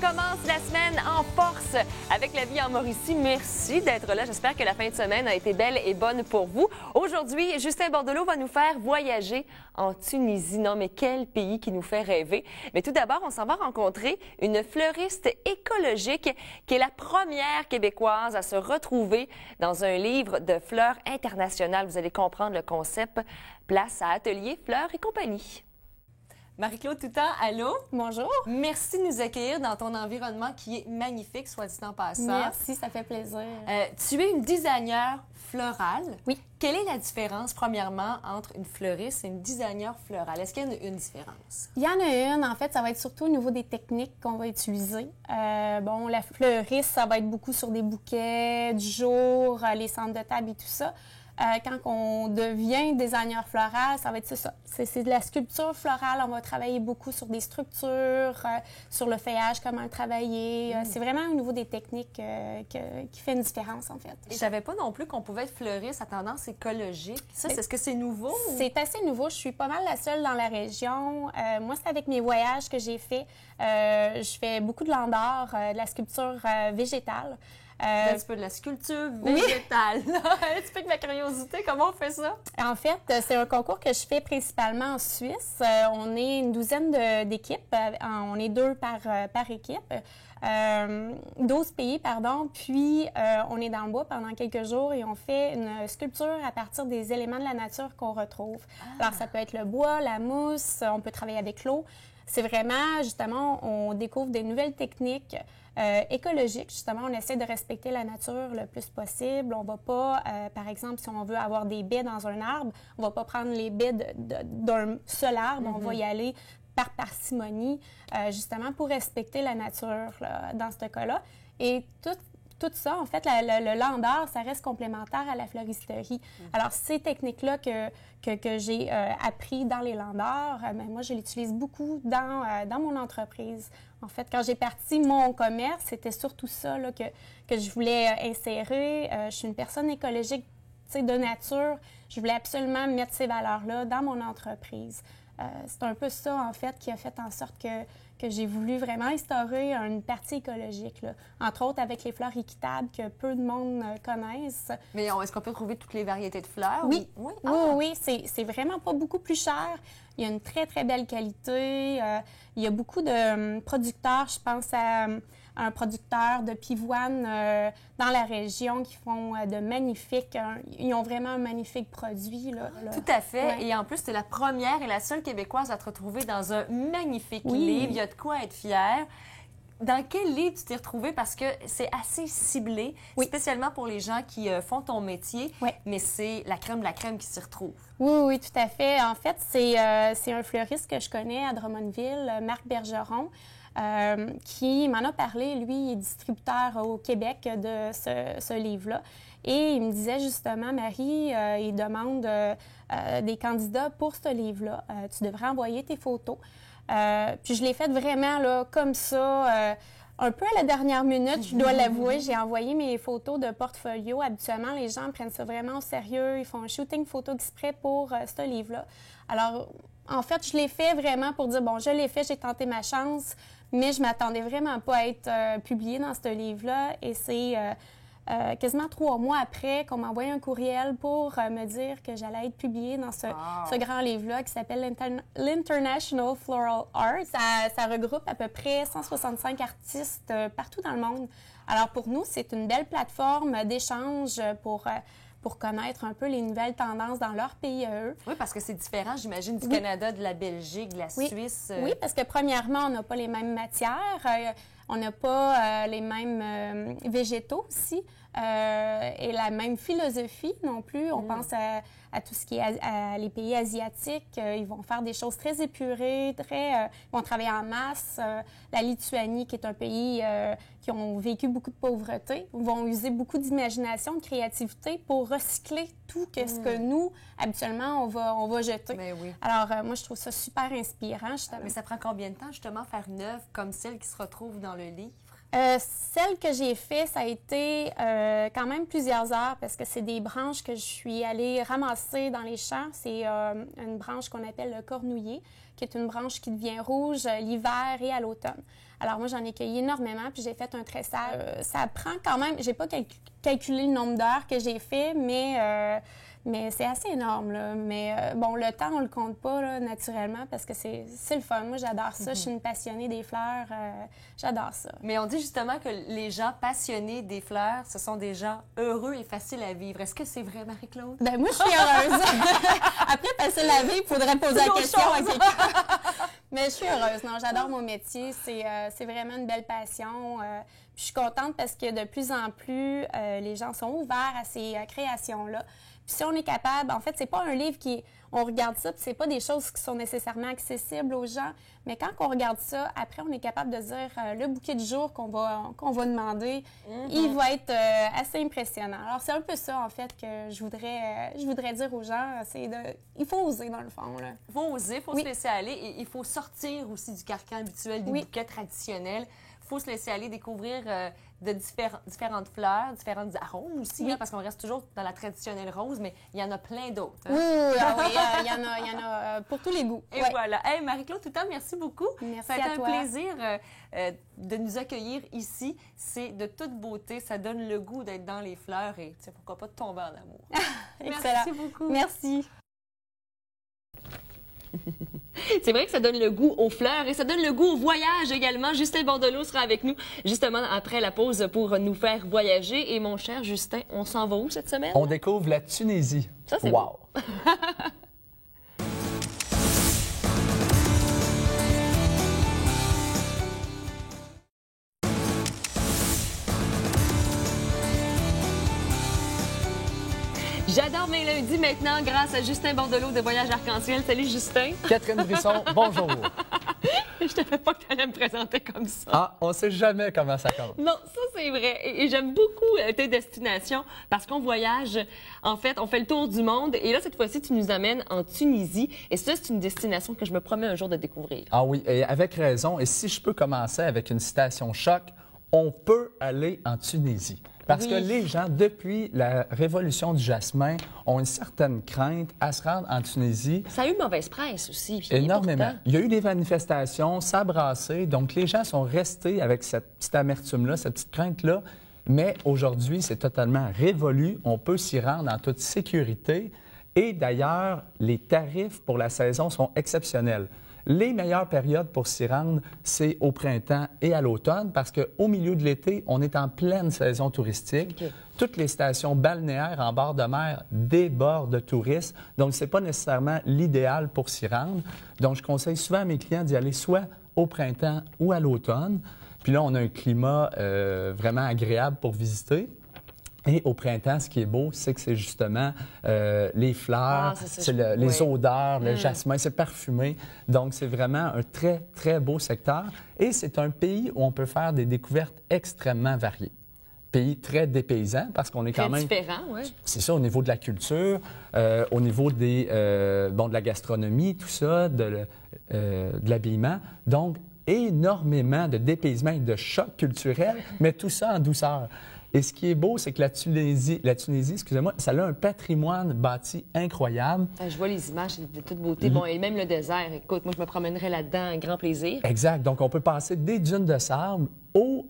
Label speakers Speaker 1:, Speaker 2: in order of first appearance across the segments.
Speaker 1: commence la semaine en force avec la vie en Mauricie. Merci d'être là. J'espère que la fin de semaine a été belle et bonne pour vous. Aujourd'hui, Justin Bordelot va nous faire voyager en Tunisie. Non, mais quel pays qui nous fait rêver. Mais tout d'abord, on s'en va rencontrer une fleuriste écologique qui est la première Québécoise à se retrouver dans un livre de fleurs internationales. Vous allez comprendre le concept. Place à Atelier Fleurs et compagnie. Marie-Claude Toutant, allô?
Speaker 2: Bonjour.
Speaker 1: Merci de nous accueillir dans ton environnement qui est magnifique, soit dit en passant.
Speaker 2: Merci, ça fait plaisir.
Speaker 1: Tu es une designer florale.
Speaker 2: Oui.
Speaker 1: Quelle est la différence, premièrement, entre une fleuriste et une designer florale? Est-ce qu'il y a une différence?
Speaker 2: Il y en a une. En fait, ça va être surtout au niveau des techniques qu'on va utiliser. La fleuriste, ça va être beaucoup sur des bouquets, du jour, les centres de table et tout ça. Quand on devient designer floral, ça va être ça. C'est de la sculpture florale. On va travailler beaucoup sur des structures, sur le feuillage, comment le travailler. C'est vraiment au niveau des techniques qui fait une différence, en fait.
Speaker 1: Je ne savais pas non plus qu'on pouvait être fleuriste à tendance écologique. Ça, est-ce que c'est nouveau? Ou...
Speaker 2: C'est assez nouveau. Je suis pas mal la seule dans la région. Moi, c'est avec mes voyages que j'ai fait. Je fais beaucoup de landor, de la sculpture végétale.
Speaker 1: Un petit peu de la sculpture végétale. Oui. Un petit peu de ma curiosité, comment on fait ça?
Speaker 2: En fait, c'est un concours que je fais principalement en Suisse. On est une douzaine d'équipes. On est 2 par équipe. 12 pays, pardon. Puis, on est dans le bois pendant quelques jours et on fait une sculpture à partir des éléments de la nature qu'on retrouve. Alors, ça peut être le bois, la mousse, on peut travailler avec l'eau. C'est vraiment, justement, on découvre des nouvelles techniques écologiques. Justement, on essaie de respecter la nature le plus possible. On ne va pas, par exemple, si on veut avoir des baies dans un arbre, on ne va pas prendre les baies d'un seul arbre. On va y aller par parcimonie, justement, pour respecter la nature là, dans ce cas-là. Et tout ça, en fait, le landor, ça reste complémentaire à la fleuristerie. Alors, ces techniques-là que j'ai appris dans les landors, moi, je l'utilise beaucoup dans mon entreprise. En fait, quand j'ai parti mon commerce, c'était surtout ça là, que je voulais insérer. Je suis une personne écologique de nature. Je voulais absolument mettre ces valeurs-là dans mon entreprise. C'est un peu ça, en fait, qui a fait en sorte que j'ai voulu vraiment instaurer une partie écologique, là. Entre autres avec les fleurs équitables que peu de monde connaissent.
Speaker 1: Mais est-ce qu'on peut trouver toutes les variétés de fleurs?
Speaker 2: Oui,
Speaker 1: ou...
Speaker 2: oui, c'est vraiment pas beaucoup plus cher. Il y a une très, très belle qualité. Il y a beaucoup de producteurs, je pense à un producteur de pivoine dans la région qui font de magnifiques... ils ont vraiment un magnifique produit. Là.
Speaker 1: Tout à fait.
Speaker 2: Ouais.
Speaker 1: Et en plus, c'est la première et la seule Québécoise à te retrouver dans un magnifique livre. Il y a de quoi être fière. Dans quel livre tu t'es retrouvée? Parce que c'est assez ciblé, spécialement pour les gens qui font ton métier, mais c'est la crème de la crème qui s'y retrouve.
Speaker 2: Oui, tout à fait. En fait, c'est un fleuriste que je connais à Drummondville, Marc Bergeron, qui m'en a parlé. Lui, il est distributeur au Québec de ce livre-là. Et il me disait justement, Marie, il demande des candidats pour ce livre-là. Tu devrais envoyer tes photos. Puis je l'ai fait vraiment là, comme ça, un peu à la dernière minute, je dois l'avouer. J'ai envoyé mes photos de portfolio. Habituellement, les gens prennent ça vraiment au sérieux. Ils font un shooting photo exprès pour ce livre-là. Alors, en fait, je l'ai fait vraiment pour dire, bon, je l'ai fait, j'ai tenté ma chance, mais je m'attendais vraiment pas à être publiée dans ce livre-là. Et c'est... quasiment 3 mois après qu'on m'a envoyé un courriel pour me dire que j'allais être publiée dans ce grand livre-là qui s'appelle l'International Floral Art. Ça regroupe à peu près 165 artistes partout dans le monde. Alors pour nous, c'est une belle plateforme d'échange pour connaître un peu les nouvelles tendances dans leur pays à eux.
Speaker 1: Oui, parce que c'est différent, j'imagine, du Canada, de la Belgique, de la Suisse.
Speaker 2: Oui, parce que premièrement, on n'a pas les mêmes matières. On n'a pas les mêmes végétaux aussi et la même philosophie non plus. On pense à tout ce qui est les pays asiatiques. Ils vont faire des choses très épurées, ils vont travailler en masse. La Lituanie, qui est un pays qui ont vécu beaucoup de pauvreté, vont user beaucoup d'imagination, de créativité pour recycler tout ce que nous, habituellement, on va jeter.
Speaker 1: Mais oui.
Speaker 2: Alors, moi, je trouve ça super inspirant, justement.
Speaker 1: Mais ça prend combien de temps, justement, faire une œuvre comme celle qui se retrouve dans le livre?
Speaker 2: Celle que j'ai fait, ça a été quand même plusieurs heures parce que c'est des branches que je suis allée ramasser dans les champs. C'est une branche qu'on appelle le cornouiller, qui est une branche qui devient rouge l'hiver et à l'automne. Alors moi, j'en ai cueilli énormément, puis j'ai fait un tressage. Ça prend quand même, j'ai pas calculé le nombre d'heures que j'ai fait, mais c'est assez énorme, là. Mais bon, le temps, on le compte pas, là, naturellement, parce que c'est le fun. Moi, j'adore ça. Je suis une passionnée des fleurs. J'adore ça.
Speaker 1: Mais on dit justement que les gens passionnés des fleurs, ce sont des gens heureux et faciles à vivre. Est-ce que c'est vrai, Marie-Claude?
Speaker 2: Ben moi, je suis heureuse. Après, passer la vie, il faudrait poser la question à quelqu'un. Mais je suis heureuse. Non, j'adore mon métier. C'est vraiment une belle passion. Puis je suis contente parce que de plus en plus, les gens sont ouverts à ces créations-là. Puis si on est capable, en fait, c'est pas un livre on regarde ça, puis c'est pas des choses qui sont nécessairement accessibles aux gens, mais quand on regarde ça, après, on est capable de dire le bouquet du jour qu'on va demander, il va être assez impressionnant. Alors, c'est un peu ça, en fait, que je voudrais dire aux gens, il faut oser, dans le fond, là.
Speaker 1: Il faut oser, il faut se laisser aller, et il faut sortir aussi du carcan habituel des bouquets traditionnels. Il faut se laisser aller découvrir de différentes fleurs, différents arômes aussi, parce qu'on reste toujours dans la traditionnelle rose, mais il y en a plein d'autres. Hein?
Speaker 2: Oui, il y en a pour tous les goûts.
Speaker 1: Et voilà. Hey, Marie-Claude Toutant, merci beaucoup.
Speaker 2: Merci
Speaker 1: Ça a été
Speaker 2: à toi.
Speaker 1: un plaisir de nous accueillir ici. C'est de toute beauté, ça donne le goût d'être dans les fleurs et pourquoi pas de tomber en amour.
Speaker 2: Excellent.
Speaker 1: Merci beaucoup.
Speaker 2: Merci.
Speaker 1: C'est vrai que ça donne le goût aux fleurs et ça donne le goût au voyage également. Justin Bordelot sera avec nous justement après la pause pour nous faire voyager. Et mon cher Justin, on s'en va où cette semaine?
Speaker 3: On découvre la Tunisie.
Speaker 1: Ça, c'est
Speaker 3: wow.
Speaker 1: J'adore mes lundis maintenant grâce à Justin Bordelot de Voyage Arc-en-Ciel. Salut Justin.
Speaker 3: Catherine Brisson, bonjour.
Speaker 1: Je ne savais pas que tu allais me présenter comme ça.
Speaker 3: Ah, on ne sait jamais comment ça commence.
Speaker 1: Non, ça c'est vrai. Et j'aime beaucoup tes destinations parce qu'on voyage. En fait, on fait le tour du monde. Et là, cette fois-ci, tu nous amènes en Tunisie. Et ça, c'est une destination que je me promets un jour de découvrir.
Speaker 3: Ah oui, et avec raison. Et si je peux commencer avec une citation choc, on peut aller en Tunisie. Parce que les gens, depuis la révolution du jasmin, ont une certaine crainte à se rendre en Tunisie.
Speaker 1: Ça a eu mauvaise presse aussi.
Speaker 3: Énormément.
Speaker 1: Pourtant...
Speaker 3: Il y a eu des manifestations, ça a brassé. Donc, les gens sont restés avec cette petite amertume-là, cette petite crainte-là. Mais aujourd'hui, c'est totalement révolu. On peut s'y rendre en toute sécurité. Et d'ailleurs, les tarifs pour la saison sont exceptionnels. Les meilleures périodes pour s'y rendre, c'est au printemps et à l'automne parce qu'au milieu de l'été, on est en pleine saison touristique. Okay. Toutes les stations balnéaires en bord de mer débordent de touristes. Donc, ce n'est pas nécessairement l'idéal pour s'y rendre. Donc, je conseille souvent à mes clients d'y aller soit au printemps ou à l'automne. Puis là, on a un climat vraiment agréable pour visiter. Et au printemps, ce qui est beau, c'est que c'est justement les fleurs, les odeurs, le jasmin, c'est parfumé. Donc, c'est vraiment un très, très beau secteur. Et c'est un pays où on peut faire des découvertes extrêmement variées. Pays très dépaysant parce qu'on est quand même...
Speaker 1: Très différent, oui.
Speaker 3: C'est ça, au niveau de la culture, au niveau de la gastronomie, tout ça, de l'habillement. Donc, énormément de dépaysement et de chocs culturels, mais tout ça en douceur. Et ce qui est beau, c'est que la Tunisie, excusez-moi, ça a un patrimoine bâti incroyable.
Speaker 1: Je vois les images de toute beauté. Bon, et même le désert. Écoute, moi, je me promènerais là-dedans, un grand plaisir.
Speaker 3: Exact. Donc, on peut passer des dunes de sable au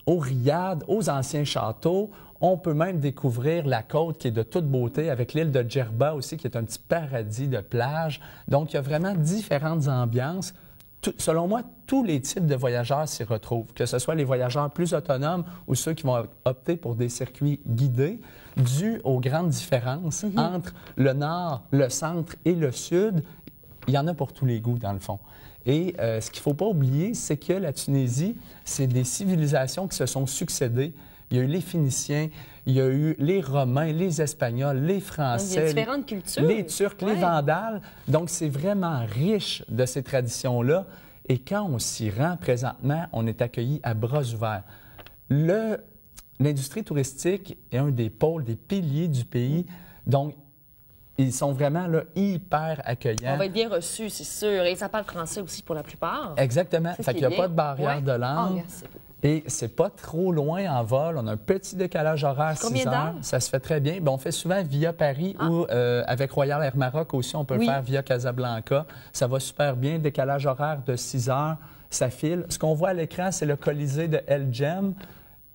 Speaker 3: riad, aux anciens châteaux. On peut même découvrir la côte qui est de toute beauté avec l'île de Djerba aussi, qui est un petit paradis de plage. Donc, il y a vraiment différentes ambiances. Selon moi, tous les types de voyageurs s'y retrouvent, que ce soit les voyageurs plus autonomes ou ceux qui vont opter pour des circuits guidés, dû aux grandes différences entre le nord, le centre et le sud. Il y en a pour tous les goûts, dans le fond. Et ce qu'il ne faut pas oublier, c'est que la Tunisie, c'est des civilisations qui se sont succédées. Il y a eu les Phéniciens, il y a eu les Romains, les Espagnols, les Français,
Speaker 1: il y a différentes cultures.
Speaker 3: Les Turcs, les Vandales. Donc, c'est vraiment riche de ces traditions-là. Et quand on s'y rend présentement, on est accueilli à bras ouverts. L'industrie touristique est un des pôles, des piliers du pays. Donc, ils sont vraiment là, hyper accueillants.
Speaker 1: On va être bien reçus, c'est sûr. Et ça parle français aussi pour la plupart.
Speaker 3: Exactement. Fait qu'il n'y a pas de barrière de langue.
Speaker 1: merci.
Speaker 3: Et c'est pas trop loin en vol. On a un petit décalage horaire, 6 heures. Ça se fait très bien. Bien, on fait souvent via Paris ou avec Royal Air Maroc aussi, on peut le faire via Casablanca. Ça va super bien. Décalage horaire de 6 heures. ça file. Ce qu'on voit à l'écran, c'est le Colisée de El Jem.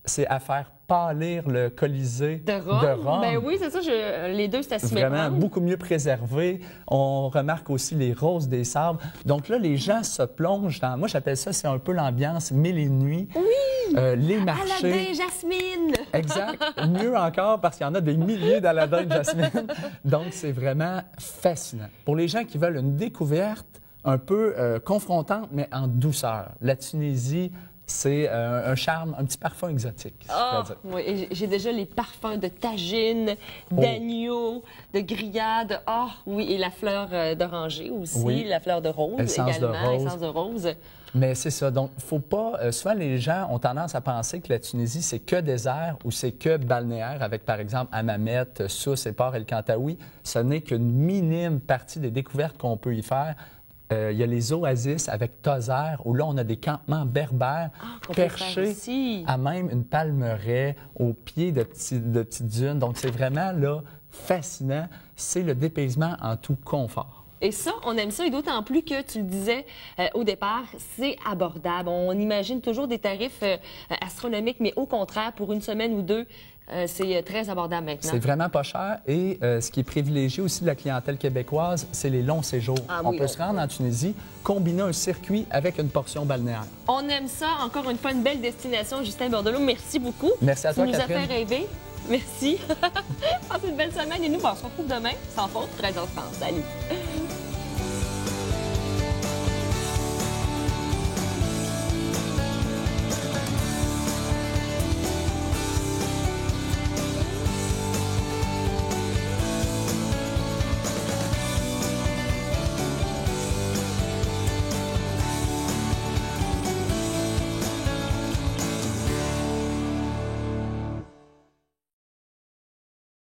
Speaker 3: C'est à faire pâlir le Colisée de Rome.
Speaker 1: Ben oui, c'est ça, les deux, c'est à s'y
Speaker 3: Vraiment
Speaker 1: méprendre.
Speaker 3: beaucoup mieux préservé. On remarque aussi les roses des sables. Donc là, les gens se plongent dans... Moi, j'appelle ça, c'est un peu l'ambiance mille et nuits.
Speaker 1: Oui!
Speaker 3: Les marchés.
Speaker 1: Aladdin, Jasmine!
Speaker 3: Exact. Mieux encore, parce qu'il y en a des milliers d'Aladin de Jasmine. Donc, c'est vraiment fascinant. Pour les gens qui veulent une découverte un peu confrontante, mais en douceur, la Tunisie... C'est un charme, un petit parfum exotique, si je peux dire.
Speaker 1: Oui, et j'ai déjà les parfums de tagine, d'agneau, de grillade. Ah, oui, et la fleur d'oranger aussi,
Speaker 3: Oui.
Speaker 1: la fleur de rose
Speaker 3: Essence de
Speaker 1: également,
Speaker 3: rose.
Speaker 1: essence de rose.
Speaker 3: Mais c'est ça. Donc, faut pas. Souvent, les gens ont tendance à penser que la Tunisie, c'est que désert ou c'est que balnéaire, avec par exemple Hammamet, Sousse et Port El Kantaoui. Ce n'est qu'une minime partie des découvertes qu'on peut y faire. Il y a les oasis avec Tozer, où là, on a des campements berbères
Speaker 1: qu'on peut faire
Speaker 3: perchés
Speaker 1: ici.
Speaker 3: à même une palmeraie au pied de petites dunes. Donc, c'est vraiment là fascinant. C'est le dépaysement en tout confort.
Speaker 1: Et ça, on aime ça, et d'autant plus que, tu le disais au départ, c'est abordable. On imagine toujours des tarifs astronomiques, mais au contraire, pour une semaine ou deux, c'est très abordable maintenant.
Speaker 3: C'est vraiment pas cher. Et ce qui est privilégié aussi de la clientèle québécoise, c'est les longs séjours. On peut se rendre en Tunisie, combiner un circuit avec une portion balnéaire.
Speaker 1: On aime ça. Encore une fois, une belle destination. Justin Bordelot, merci beaucoup.
Speaker 3: Merci à toi,
Speaker 1: Tu nous as
Speaker 3: Catherine.
Speaker 1: fait rêver. Merci. Passez une belle semaine et nous, on se retrouve demain, sans faute, 13h30. Salut.